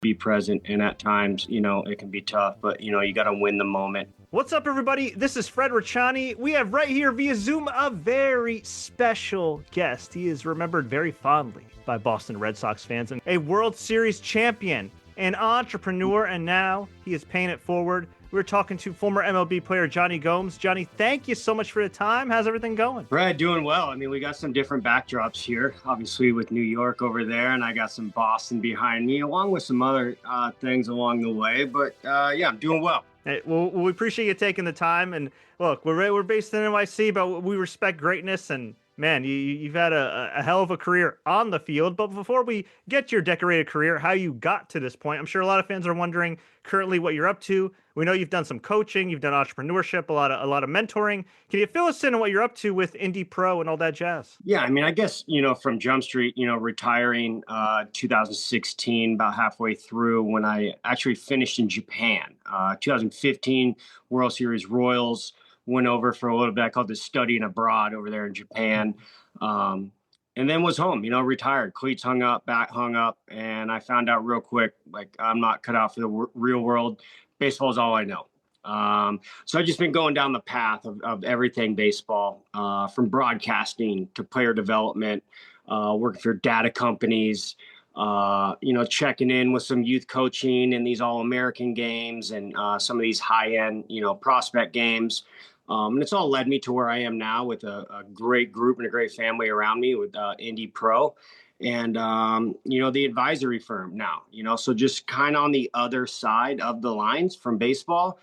be present. And at times, it can be tough, but, you got to win the moment. What's up, everybody? This is Fred Richani. We have right here via Zoom a very special guest. He is remembered very fondly by Boston Red Sox fans and a World Series champion, an entrepreneur, and now he is paying it forward. We're talking to former MLB player Jonny Gomes. Johnny, thank you so much for the time. How's everything going? Brad, doing well. I mean, we got some different backdrops here, obviously with New York over there, and I got some Boston behind me, along with some other things along the way. But yeah, I'm doing well. Hey, well, we appreciate you taking the time. And look, we're based in NYC, but we respect greatness. And man, you've had a hell of a career on the field. But before we get to your decorated career, how you got to this point, I'm sure a lot of fans are wondering currently what you're up to. We know you've done some coaching, you've done entrepreneurship, a lot of mentoring. Can you fill us in on what you're up to with Indie Pro and all that jazz? Yeah, I mean, I guess, from Jump Street, retiring 2016, about halfway through when I actually finished in Japan. 2015 World Series Royals, went over for a little bit. I called this studying abroad over there in Japan. And then was home, retired. Cleats hung up, bat hung up. And I found out real quick, like, I'm not cut out for the real world. Baseball is all I know. So I've just been going down the path of everything baseball, from broadcasting to player development, working for data companies, checking in with some youth coaching in these All-American games and some of these high-end, prospect games. And it's all led me to where I am now with a great group and a great family around me with Indie Pro. And, the advisory firm now, so just kind of on the other side of the lines from baseball,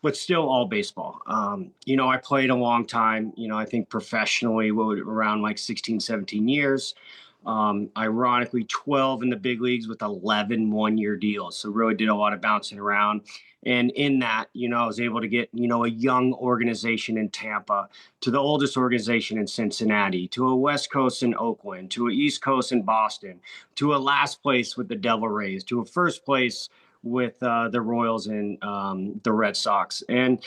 but still all baseball. I played a long time, I think professionally around like 16, 17 years. Ironically, 12 in the big leagues with 11 one-year deals. So really did a lot of bouncing around. And in that, I was able to get, a young organization in Tampa to the oldest organization in Cincinnati, to a West Coast in Oakland, to an East Coast in Boston, to a last place with the Devil Rays, to a first place with the Royals and the Red Sox. And,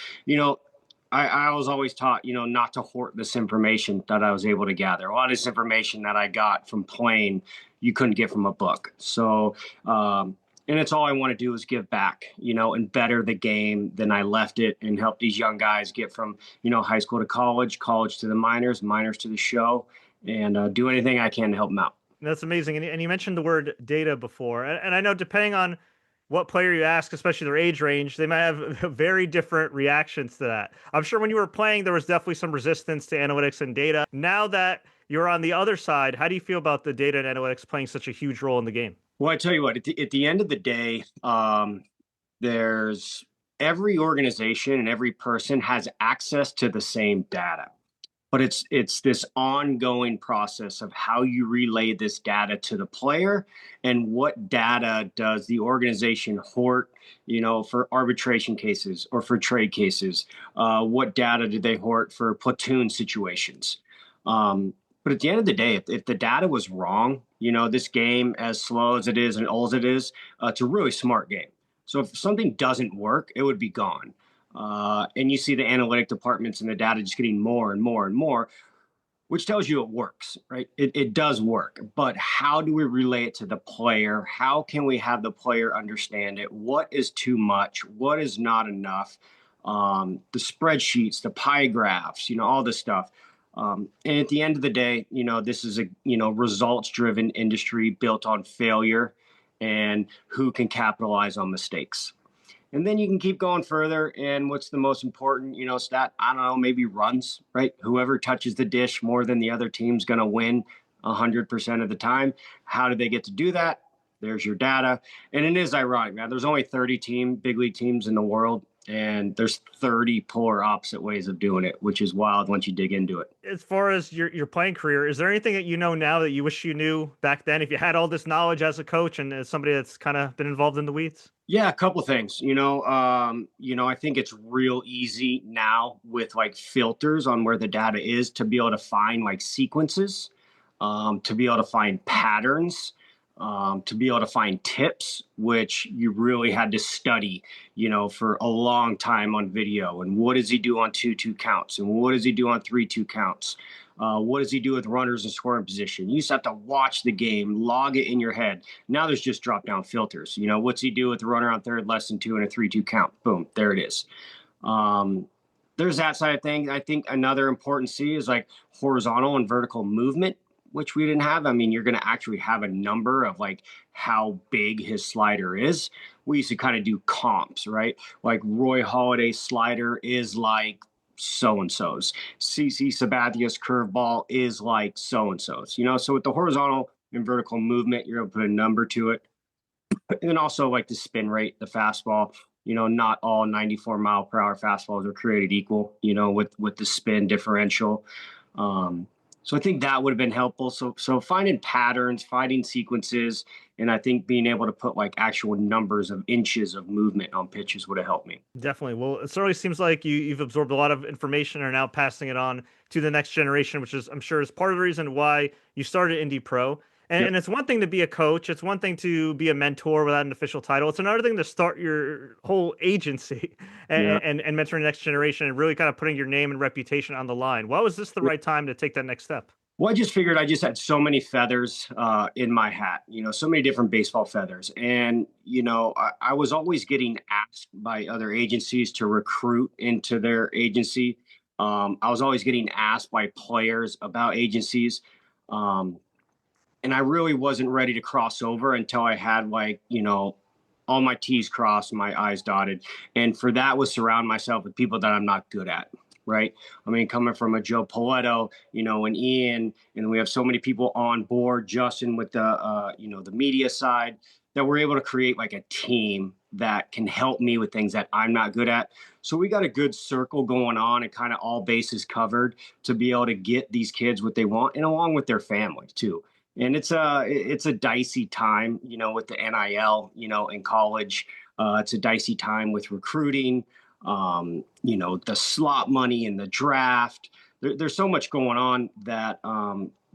I was always taught, not to hoard this information that I was able to gather. A lot of this information that I got from playing, you couldn't get from a book. So, and it's all I want to do is give back, and better the game than I left it and help these young guys get from, high school to college, college to the minors, minors to the show, and do anything I can to help them out. That's amazing. And you mentioned the word data before. And I know depending on what player you ask, especially their age range, they might have very different reactions to that. I'm sure when you were playing, there was definitely some resistance to analytics and data. Now that you're on the other side, how do you feel about the data and analytics playing such a huge role in the game? Well, I tell you what, at the end of the day, there's every organization and every person has access to the same data. But it's this ongoing process of how you relay this data to the player and what data does the organization hoard, for arbitration cases or for trade cases. What data do they hoard for platoon situations? But at the end of the day, if the data was wrong, this game, as slow as it is and old as it is, it's a really smart game. So if something doesn't work, it would be gone. And you see the analytic departments and the data just getting more and more and more, which tells you it works, right? It does work. But how do we relay it to the player? How can we have the player understand it? What is too much? What is not enough? The spreadsheets, the pie graphs, all this stuff. And at the end of the day, this is a, results-driven industry built on failure and who can capitalize on mistakes. And then you can keep going further. And what's the most important, stat? I don't know, maybe runs, right? Whoever touches the dish more than the other team's going to win 100% of the time. How do they get to do that? There's your data. And it is ironic, man. There's only 30 big league teams in the world. And there's 30 polar opposite ways of doing it, which is wild once you dig into it. As far as your playing career, is there anything that you know now that you wish you knew back then, if you had all this knowledge as a coach and as somebody that's kind of been involved in the weeds? Yeah, a couple of things. I think it's real easy now with like filters on where the data is to be able to find like sequences, to be able to find patterns. To be able to find tips, which you really had to study, for a long time on video. And what does he do on 2-2 counts? And what does he do on 3-2 counts? What does he do with runners in scoring position? You used to have to watch the game, log it in your head. Now there's just drop down filters. What's he do with the runner on third, less than two, and a 3-2 count? Boom, there it is. There's that side of things. I think another important C is like horizontal and vertical movement, which we didn't have. I mean, you're going to actually have a number of like how big his slider is. We used to kind of do comps, right? Like Roy Halladay's slider is like so-and-so's. CC Sabathia's curveball is like so-and-so's, So with the horizontal and vertical movement, you're able to put a number to it. And then also like the spin rate, the fastball. Not all 94-mile-per-hour fastballs are created equal, with the spin differential. So I think that would have been helpful. So finding patterns, finding sequences, and I think being able to put like actual numbers of inches of movement on pitches would have helped me. Definitely. Well, it certainly seems like you've absorbed a lot of information and are now passing it on to the next generation, which is, I'm sure, is part of the reason why you started Indy Pro. And it's one thing to be a coach. It's one thing to be a mentor without an official title. It's another thing to start your whole agency and mentoring the next generation and really kind of putting your name and reputation on the line. Why was this the right time to take that next step? Well, I just figured I just had so many feathers in my hat, so many different baseball feathers. And, I was always getting asked by other agencies to recruit into their agency. I was always getting asked by players about agencies. And I really wasn't ready to cross over until I had like, all my T's crossed, my I's dotted. And for that was surround myself with people that I'm not good at. Right. I mean, coming from a Joe Poletto, and Ian, and we have so many people on board, Justin with the, the media side, that we're able to create like a team that can help me with things that I'm not good at. So we got a good circle going on and kind of all bases covered to be able to get these kids what they want and along with their family too. And it's a dicey time, with the NIL, in college. It's a dicey time with recruiting. The slot money and the draft. There's so much going on that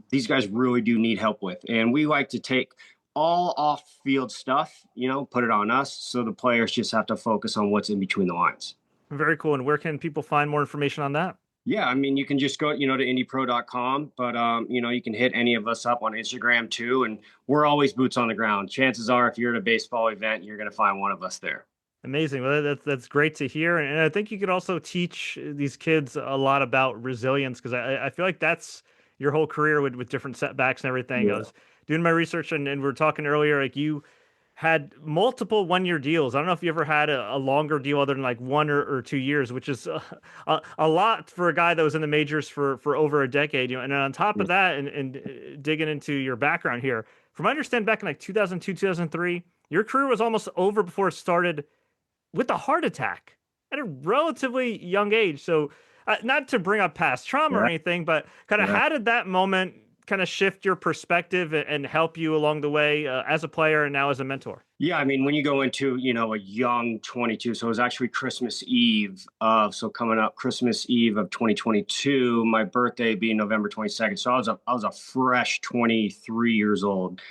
these guys really do need help with. And we like to take all off-field stuff, put it on us. So the players just have to focus on what's in between the lines. Very cool. And where can people find more information on that? Yeah, I mean, you can just go, to indypro.com, but, you can hit any of us up on Instagram too. And we're always boots on the ground. Chances are, if you're at a baseball event, you're going to find one of us there. Amazing. Well, that's great to hear. And I think you could also teach these kids a lot about resilience because I feel like that's your whole career with different setbacks and everything. Yeah. I was doing my research and we were talking earlier, like you had multiple 1-year deals. I don't know if you ever had a longer deal other than like 1 or 2 years, which is a lot for a guy that was in the majors for over a decade. And then on top of that, and digging into your background here, from what I understand, back in like 2002, 2003, your career was almost over before it started with a heart attack at a relatively young age. So not to bring up past trauma or anything, but kind of how did that moment kind of shift your perspective and help you along the way as a player and now as a mentor? Yeah, I mean, when you go into, a young 22, so it was actually Christmas Eve coming up Christmas Eve of 2022, my birthday being November 22nd. So I was a fresh 23 years old.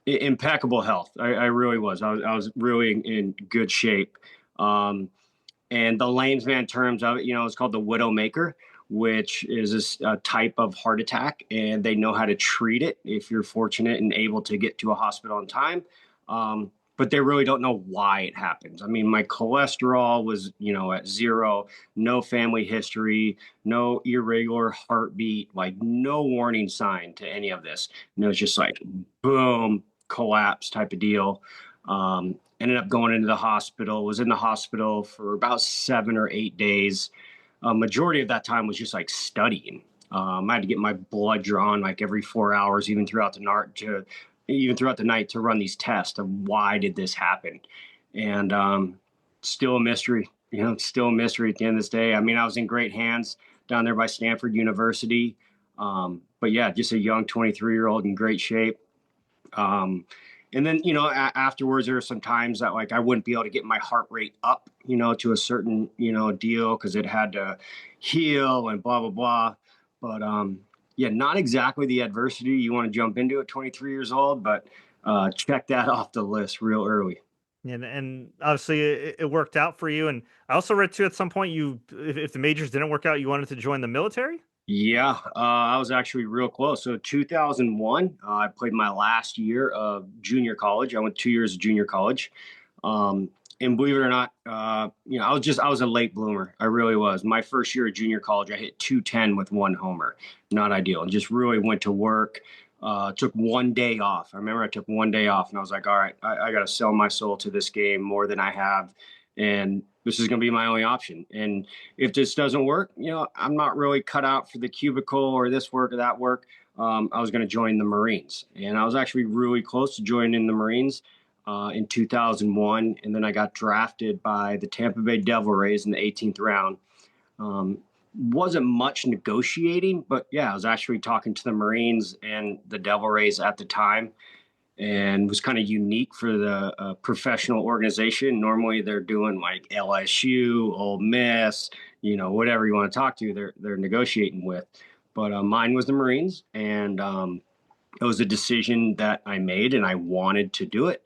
Impeccable health. I really was. I was really in good shape. And the layman's man terms of it, it's called the widowmaker, which is a type of heart attack, and they know how to treat it if you're fortunate and able to get to a hospital in time. But they really don't know why it happens. I mean, my cholesterol was, at 0, no family history, no irregular heartbeat, like no warning sign to any of this. And it was just like, boom, collapse type of deal. Ended up going into the hospital, was in the hospital for about 7 or 8 days. Majority of that time was just like studying. I had to get my blood drawn like every 4 hours, even throughout the night to run these tests of why did this happen. And still a mystery, still a mystery at the end of this day. I mean, I was in great hands down there by Stanford University. But yeah, just a young 23-year-old in great shape. And then, afterwards, there were some times that like I wouldn't be able to get my heart rate up, to a certain, deal because it had to heal and blah, blah, blah. But yeah, not exactly the adversity you want to jump into at 23 years old, but check that off the list real early. And obviously it worked out for you. And I also read too at some point if the majors didn't work out, you wanted to join the military. Yeah, I was actually real close. So 2001, I played my last year of junior college. I went 2 years of junior college. Um, and believe it or not, I was a late bloomer. I really was. My first year of junior college, I hit 210 with one homer. Not ideal. And just really went to work. Took one day off. I remember I took one day off and I was like, all right, I got to sell my soul to this game more than I have. And this is going to be my only option. And if this doesn't work, I'm not really cut out for the cubicle or this work or that work. I was going to join the Marines. And I was actually really close to joining the Marines in 2001. And then I got drafted by the Tampa Bay Devil Rays in the 18th round. Wasn't much negotiating, but yeah, I was actually talking to the Marines and the Devil Rays at the time, and was kind of unique for the professional organization. Normally, they're doing like LSU, Ole Miss, whatever you want to talk to, they're negotiating with. But mine was the Marines, and it was a decision that I made, and I wanted to do it.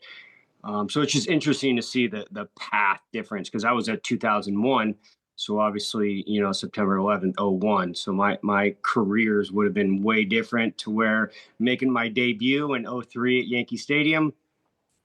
So it's just interesting to see the path difference, because I was at 2001. So obviously, September 11th, 01. So my careers would have been way different, to where making my debut in 03 at Yankee Stadium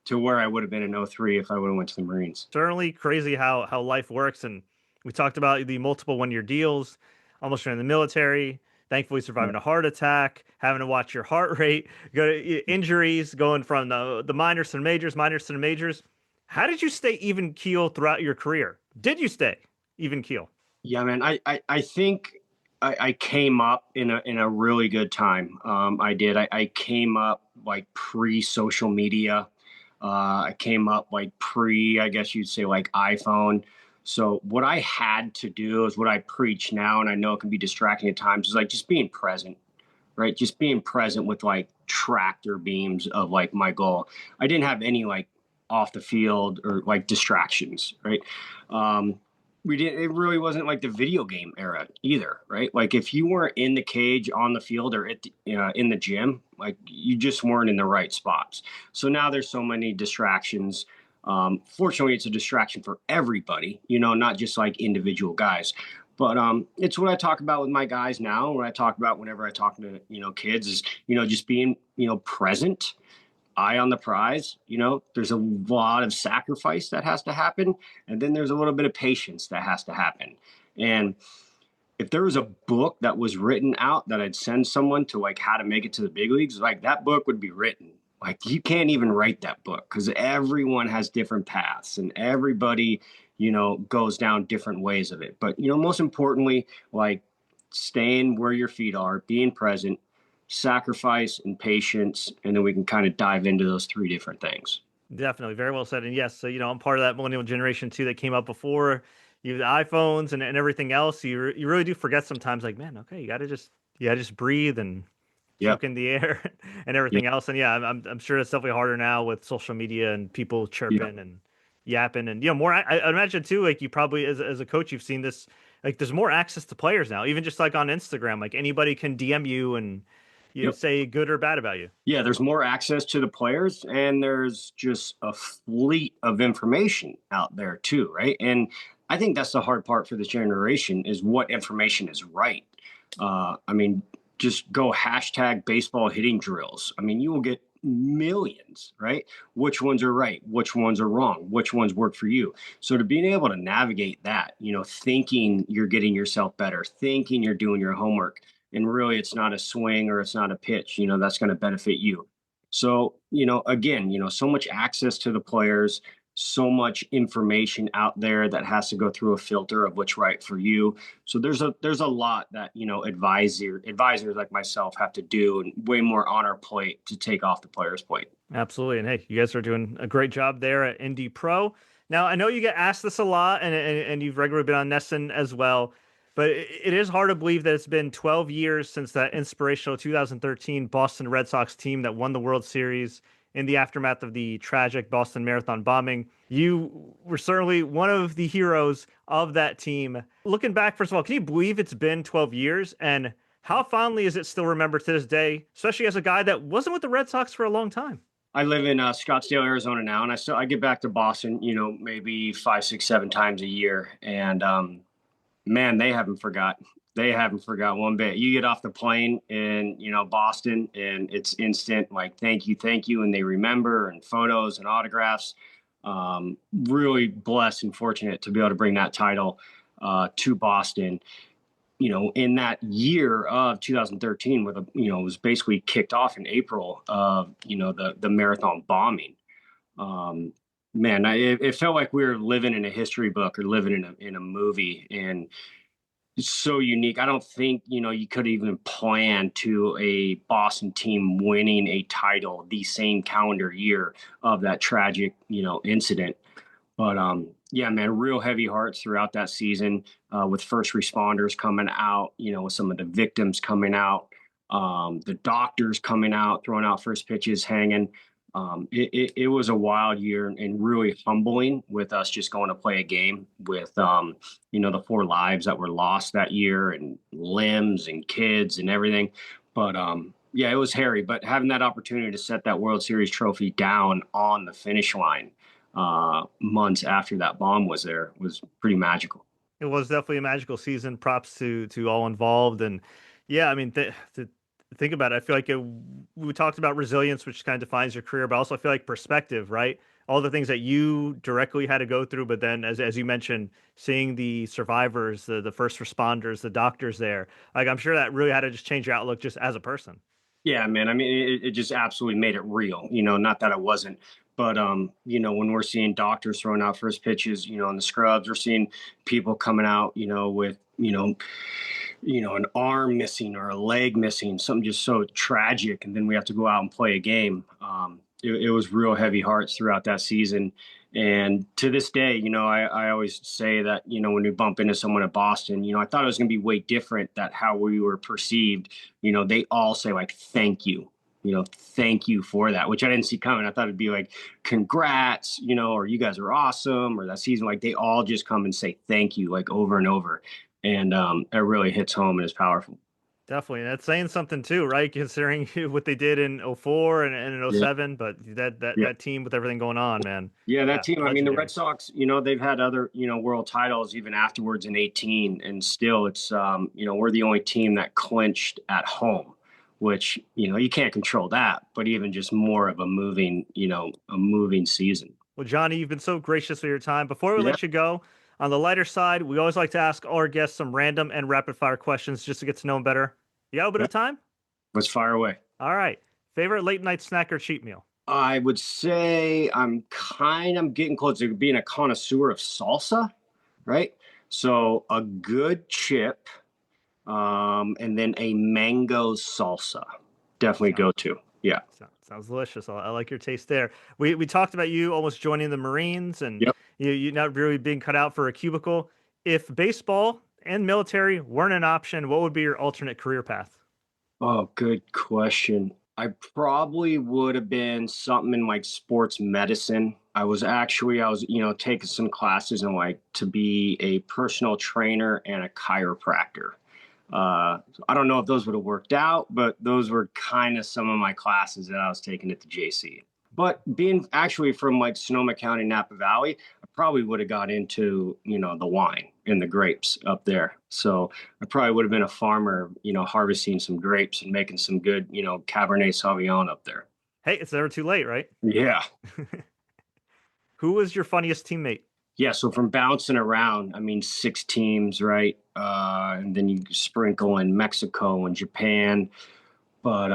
to where I would have been in 03 if I would have went to the Marines. Certainly crazy how life works. And we talked about the multiple 1 year deals, almost joining the military, thankfully Yeah. surviving a heart attack, having to watch your heart rate, injuries, going from the minors to the majors, minors to the majors. How did you stay even keel throughout your career? Did you stay even keel? Yeah, man. I think I came up in a really good time. I did. I came up like pre social media. I came up like pre, I guess you'd say, like iPhone. So what I had to do is what I preach now, and I know it can be distracting at times, is like just being present, right? Just being present with like tractor beams of like my goal. I didn't have any like off the field or like distractions, right? We didn't, it really wasn't like the video game era either, right? Like if you weren't in the cage, on the field, or in the gym, like you just weren't in the right spots. So now there's so many distractions. Fortunately, it's a distraction for everybody, not just like individual guys. But it's what I talk about with my guys now. What I talk about whenever I talk to kids is just being present, eye on the prize. There's a lot of sacrifice that has to happen, and then there's a little bit of patience that has to happen. And if there was a book that was written out that I'd send someone to, like how to make it to the big leagues, like that book would be written. Like you can't even write that book, because everyone has different paths and everybody, goes down different ways of it. But, most importantly, like staying where your feet are, being present, sacrifice, and patience. And then we can kind of dive into those three different things. Definitely, very well said. And yes, so I'm part of that millennial generation too that came up before you, the iPhones and everything else. You really do forget sometimes, like, man, okay, you gotta just breathe and Yep. soak in the air and Yep. everything else. And yeah, I'm sure it's definitely harder now with social media and people Yep. chirping and yapping and more. I imagine too, like you probably as a coach, you've seen this. Like, there's more access to players now, even just like on Instagram. Like anybody can DM you and Yep. say good or bad about you. Yeah, there's more access to the players, and there's just a fleet of information out there too, right? And I think that's the hard part for this generation, is what information is right. I mean, just go hashtag baseball hitting drills. I mean, you will get millions, right? Which ones are right? Which ones are wrong? Which ones work for you? So to being able to navigate that, thinking you're getting yourself better, thinking you're doing your homework, and really it's not a swing or it's not a pitch, that's going to benefit you. So, again, so much access to the players, so much information out there that has to go through a filter of what's right for you. So there's a lot that, advisors like myself have to do, and way more on our plate to take off the player's plate. Absolutely. And hey, you guys are doing a great job there at Indy Pro. Now, I know you get asked this a lot, and you've regularly been on Nesson as well, but it is hard to believe that it's been 12 years since that inspirational 2013 Boston Red Sox team that won the World Series in the aftermath of the tragic Boston Marathon bombing. You were certainly one of the heroes of that team. Looking back, first of all, can you believe it's been 12 years? And how fondly is it still remembered to this day, especially as a guy that wasn't with the Red Sox for a long time? I live in Scottsdale, Arizona now, and I get back to Boston, maybe 5, 6, 7 times a year, and man, they haven't forgot. They haven't forgot one bit. You get off the plane in, Boston, and it's instant, like, thank you. And they remember, and photos and autographs. Really blessed and fortunate to be able to bring that title to Boston. In that year of 2013, where it was basically kicked off in April of, the marathon bombing. Man, it felt like we were living in a history book or living in a movie, and it's so unique. I don't think, you could even plan to a Boston team winning a title the same calendar year of that tragic, incident. But yeah, man, real heavy hearts throughout that season, with first responders coming out, with some of the victims coming out, the doctors coming out, throwing out first pitches, hanging. It was a wild year and really humbling, with us just going to play a game with, the 4 lives that were lost that year, and limbs and kids and everything. But yeah, it was hairy. But having that opportunity to set that World Series trophy down on the finish line months after that bomb was there was pretty magical. It was definitely a magical season. Props to all involved. And yeah, I mean, to think about it, I feel like we talked about resilience, which kind of defines your career, but also I feel like perspective, right? All the things that you directly had to go through, but then as you mentioned, seeing the survivors, the first responders, the doctors there, like I'm sure that really had to just change your outlook just as a person. Yeah, man. I mean, it just absolutely made it real. Not that it wasn't, but when we're seeing doctors throwing out first pitches, in the scrubs, we're seeing people coming out, with an arm missing or a leg missing, something just so tragic, and then we have to go out and play a game. It was real heavy hearts throughout that season. And to this day, I always say that, when we bump into someone at Boston, I thought it was going to be way different, that how we were perceived. They all say, like, thank you, thank you for that, which I didn't see coming. I thought it'd be like, congrats, or you guys are awesome, or that season. Like, they all just come and say thank you, like, over and over. And it really hits home and is powerful. Definitely. And that's saying something too, right? Considering what they did in '04 and in Yeah. '07, but that Yeah. that team with everything going on, man. Yeah, that Yeah, team. I mean, the legendary. Red Sox, they've had other, world titles even afterwards in 18, and still it's, we're the only team that clinched at home, which, you can't control that, but even just more of a moving season. Well, Johnny, you've been so gracious with your time. Before we Yeah. let you go, on the lighter side, we always like to ask all our guests some random and rapid fire questions just to get to know them better. You got a bit Yeah. of time? Let's fire away. All right. Favorite late night snack or cheat meal? I would say I'm getting close to being a connoisseur of salsa, right? So a good chip, and then a mango salsa. Definitely Sounds go to. Yeah. sounds delicious. I like your taste there. We talked about you almost joining the Marines and Yep. you not really being cut out for a cubicle. If baseball and military weren't an option, what would be your alternate career path? Oh, good question. I probably would have been something in like sports medicine. I was, taking some classes in, like, to be a personal trainer and a chiropractor. I don't know if those would have worked out, but those were kind of some of my classes that I was taking at the JC. But being actually from, like, Sonoma County, Napa Valley, I probably would have got into, the wine and the grapes up there. So I probably would have been a farmer, harvesting some grapes and making some good, Cabernet Sauvignon up there. Hey, it's never too late, right? Yeah. Who was your funniest teammate? Yeah. So from bouncing around, I mean, 6 teams, right? And then you sprinkle in Mexico and Japan. But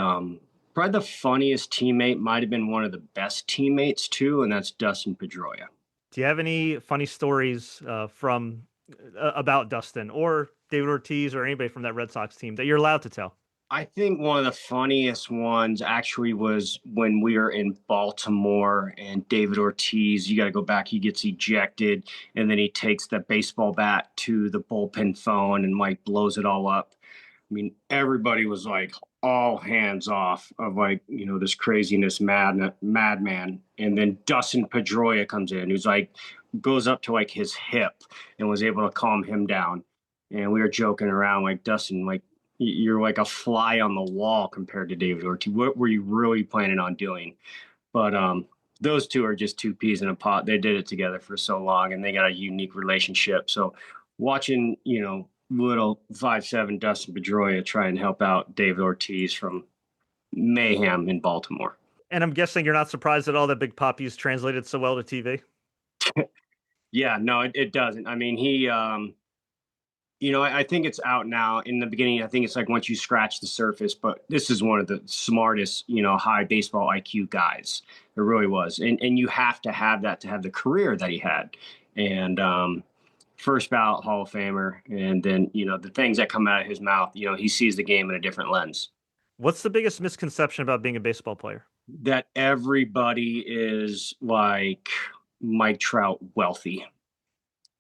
probably the funniest teammate might have been one of the best teammates too, and that's Dustin Pedroia. Do you have any funny stories from about Dustin or David Ortiz or anybody from that Red Sox team that you're allowed to tell? I think one of the funniest ones actually was when we were in Baltimore, and David Ortiz, you got to go back, he gets ejected, and then he takes the baseball bat to the bullpen phone and, like, blows it all up. I mean, everybody was like all hands off of, like, this craziness madman. And then Dustin Pedroia comes in, who's like, goes up to, like, his hip and was able to calm him down. And we were joking around, like, Dustin, like, you're like a fly on the wall compared to David Ortiz. What were you really planning on doing? But those two are just two peas in a pod. They did it together for so long, and they got a unique relationship. So watching, little 5'7" Dustin Pedroia try and help out David Ortiz from Mayhem in Baltimore. And I'm guessing you're not surprised at all that Big Papi's translated so well to TV. Yeah, no, it doesn't. I mean, I think it's out now. In the beginning, I think it's like once you scratch the surface, but this is one of the smartest, high baseball IQ guys. It really was. And you have to have that to have the career that he had. And first ballot Hall of Famer. And then, the things that come out of his mouth, he sees the game in a different lens. What's the biggest misconception about being a baseball player? That everybody is like Mike Trout wealthy.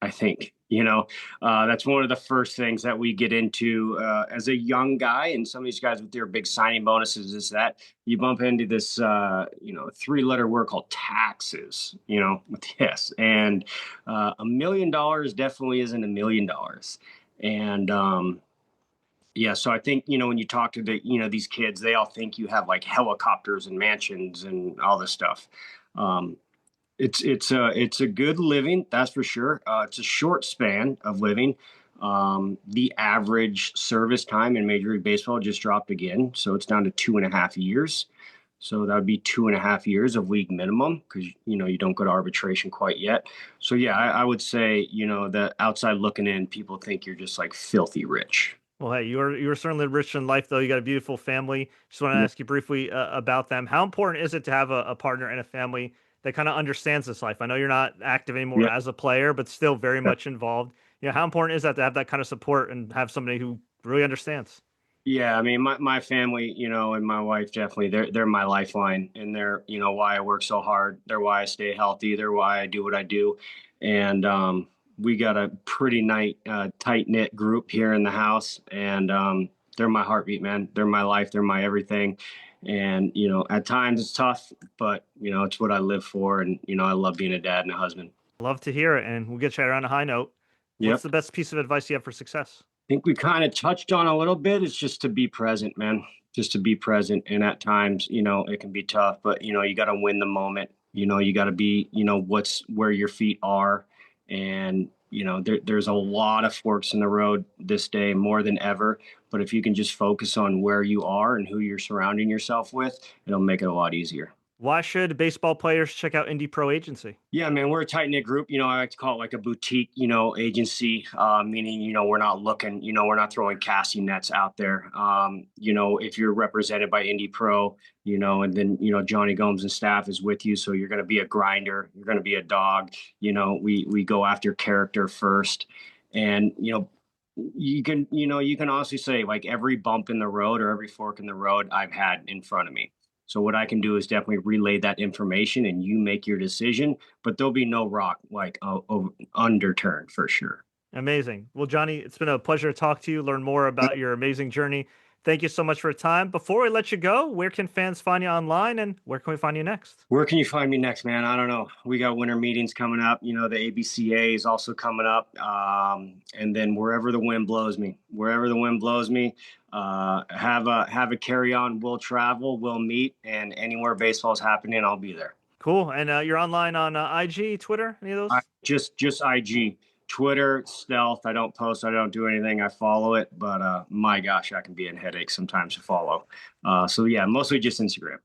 I think, that's one of the first things that we get into as a young guy. And some of these guys with their big signing bonuses is that you bump into this, 3-letter word called taxes, with this. And $1 million definitely isn't $1 million. And yeah, so I think, when you talk to these kids, they all think you have like helicopters and mansions and all this stuff. It's a good living, that's for sure. It's a short span of living. The average service time in Major League Baseball just dropped again, so it's down to 2.5 years. So that would be 2.5 years of league minimum because you don't go to arbitration quite yet. So yeah, I would say the outside looking in, people think you're just like filthy rich. Well, hey, you're certainly rich in life, though. You got a beautiful family. Just want to ask you briefly about them. How important is it to have a partner and a family that kind of understands this life? I know you're not active anymore Yeah. as a player, but still very much involved. How important is that to have that kind of support and have somebody who really understands? Yeah, I mean, my family, and my wife definitely, they're my lifeline, and they're, why I work so hard. They're why I stay healthy. They're why I do what I do. And we got a pretty tight knit group here in the house, and they're my heartbeat, man. They're my life. They're my everything. And at times it's tough, but it's what I live for, and I love being a dad and a husband. Love to hear it, and we'll get you on a high note. What's Yep. the best piece of advice you have for success? Think we kind of touched on a little bit. It's just to be present, man. Just to be present. And at times, it can be tough, but you got to win the moment. You got to be, where your feet are. And, there's a lot of forks in the road this day more than ever. But if you can just focus on where you are and who you're surrounding yourself with, it'll make it a lot easier. Why should baseball players check out Indie Pro Agency? Yeah, man, we're a tight knit group. I like to call it like a boutique, agency, meaning, we're not looking, we're not throwing casting nets out there. If you're represented by Indie Pro, and then, Jonny Gomes and staff is with you. So you're going to be a grinder. You're going to be a dog. We go after character first. And, you can honestly say like every bump in the road or every fork in the road I've had in front of me. So what I can do is definitely relay that information and you make your decision, but there'll be no rock like underturned for sure. Amazing. Well, Jonny, it's been a pleasure to talk to you, learn more about your amazing journey. Thank you so much for your time. Before we let you go, where can fans find you online and where can we find you next? Where can you find me next, man? I don't know. We got winter meetings coming up. The ABCA is also coming up. And then wherever the wind blows me, have a carry on. We'll travel, we'll meet, and anywhere baseball is happening, I'll be there. Cool. And you're online on IG, Twitter, any of those? Just IG. Twitter, stealth. I don't post. I don't do anything. I follow it. But my gosh, I can be a headache sometimes to follow. So yeah, mostly just Instagram.